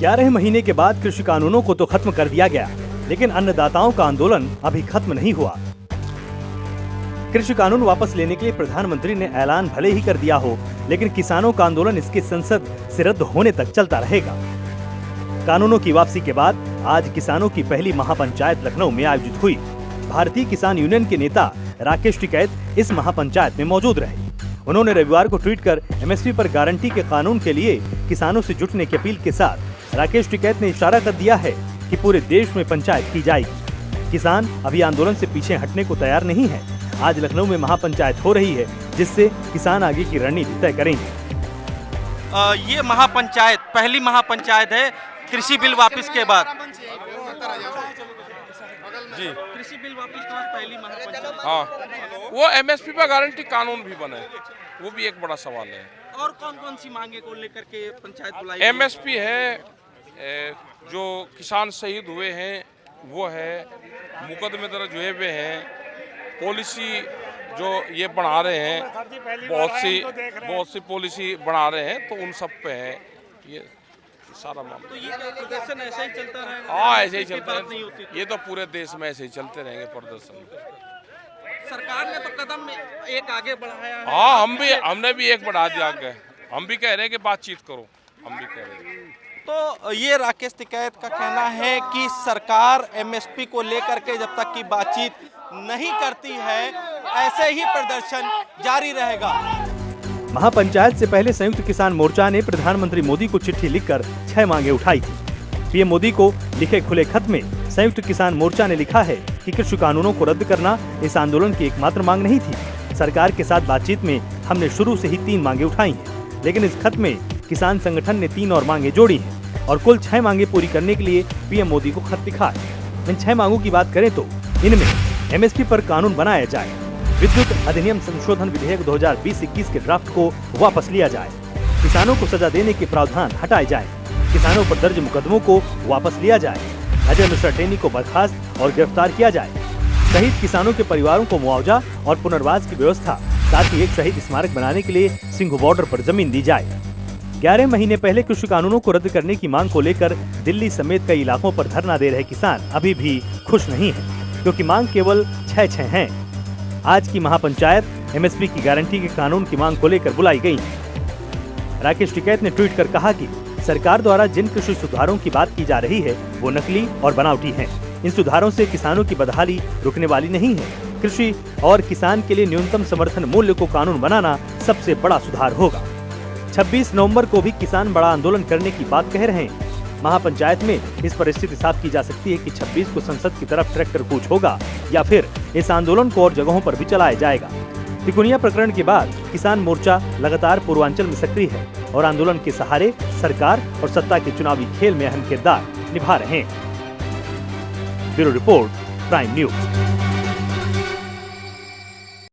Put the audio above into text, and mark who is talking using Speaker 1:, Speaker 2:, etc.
Speaker 1: 11 महीने के बाद कृषि कानूनों को तो खत्म कर दिया गया, लेकिन अन्नदाताओं का आंदोलन अभी खत्म नहीं हुआ। कृषि कानून वापस लेने के लिए प्रधानमंत्री ने ऐलान भले ही कर दिया हो, लेकिन किसानों का आंदोलन इसके संसद से रद्द होने तक चलता रहेगा। कानूनों की वापसी के बाद आज किसानों की पहली महापंचायत लखनऊ में आयोजित हुई। भारतीय किसान यूनियन के नेता राकेश टिकैत इस महापंचायत में मौजूद रहे। उन्होंने रविवार को ट्वीट कर एमएसपी पर गारंटी के कानून के लिए किसानों से जुटने की अपील के साथ राकेश टिकैत ने इशारा कर दिया है कि पूरे देश में पंचायत की जाएगी। किसान अभी आंदोलन से पीछे हटने को तैयार नहीं है। आज लखनऊ में महापंचायत हो रही है, जिससे किसान आगे की रणनीति तय करेंगे।
Speaker 2: ये महापंचायत पहली महापंचायत है कृषि बिल वापस के बाद।
Speaker 3: जी,
Speaker 2: कृषि बिल वापस के बाद पहली महापंचायत।
Speaker 3: हाँ, वो एमएसपी पर गारंटी कानून भी बने, वो भी एक बड़ा सवाल है।
Speaker 2: और कौन-कौन सी मांगे को लेकर के पंचायत बुलाई?
Speaker 3: एमएसपी है, जो किसान शहीद हुए हैं वो है, मुकदमे दर्ज हुए हुए हैं, पॉलिसी जो ये बढ़ा रहे हैं, बहुत सी पॉलिसी बढ़ा रहे हैं, तो उन सब पे है ये सारा मामला।
Speaker 2: तो ये प्रदर्शन ऐसा ही चलता रहेगा?
Speaker 3: हाँ, ऐसे ही चलता है। ये तो पूरे देश में ऐसे ही चलते रहेंगे प्रदर्शन।
Speaker 2: सरकार ने तो कदम एक आगे बढ़ाया है।
Speaker 3: हाँ, हमने भी एक बढ़ा दिया आगे। हम भी कह रहे हैं कि बातचीत करो, हम भी कह रहे हैं।
Speaker 2: तो ये राकेश टिकैत का कहना है कि सरकार एमएसपी को लेकर के जब तक की बातचीत नहीं करती है, ऐसे ही प्रदर्शन जारी रहेगा।
Speaker 1: महापंचायत से पहले संयुक्त किसान मोर्चा ने प्रधानमंत्री मोदी को चिट्ठी लिखकर 6 मांगे उठाई थी। पीएम मोदी को लिखे खुले खत में संयुक्त किसान मोर्चा ने लिखा है कि कृषि कानूनों को रद्द करना इस आंदोलन की एकमात्र मांग नहीं थी। सरकार के साथ बातचीत में हमने शुरू से ही 3 मांगे उठाई हैं, लेकिन इस खत में किसान संगठन ने 3 और मांगे जोड़ी हैं और कुल 6 मांगे पूरी करने के लिए पीएम मोदी को खत लिखा है। इन 6 मांगों की बात करें तो इनमें एमएसपी पर कानून बनाया जाए, विद्युत अधिनियम संशोधन विधेयक 2020-21 के ड्राफ्ट को वापस लिया जाए, किसानों को सजा देने के प्रावधान हटाए जाए, किसानों पर दर्ज मुकदमों को वापस लिया जाए, अजय मिश्रा टेनी को बर्खास्त और गिरफ्तार किया जाए, शहीद किसानों के परिवारों को मुआवजा और पुनर्वास की व्यवस्था, साथ ही एक शहीद स्मारक बनाने के लिए सिंघू बॉर्डर पर जमीन दी जाए। 11 महीने पहले कृषि कानूनों को रद्द करने की मांग को लेकर दिल्ली समेत कई इलाकों पर धरना दे रहे किसान अभी भी खुश नहीं है, क्योंकि मांग केवल 6 हैं। आज की महापंचायत एमएसपी की गारंटी के कानून की मांग को लेकर बुलाई गई है। राकेश टिकैत ने ट्वीट कर कहा कि सरकार द्वारा जिन कृषि सुधारों की बात की जा रही है वो नकली और बनावटी हैं। इन सुधारों से किसानों की बदहाली रुकने वाली नहीं है। कृषि और किसान के लिए न्यूनतम समर्थन मूल्य को कानून बनाना सबसे बड़ा सुधार होगा। 26 नवंबर को भी किसान बड़ा आंदोलन करने की बात कह रहे हैं। महापंचायत में इस पर स्थिति साफ की जा सकती है कि 26 को संसद की तरफ ट्रैक्टर कूच होगा या फिर इस आंदोलन को और जगहों पर भी चलाया जाएगा। तिकोनिया प्रकरण के बाद किसान मोर्चा लगातार पूर्वांचल में सक्रिय है और आंदोलन के सहारे सरकार और सत्ता के चुनावी खेल में अहम किरदार निभा रहे हैं। Bureau report, prime news.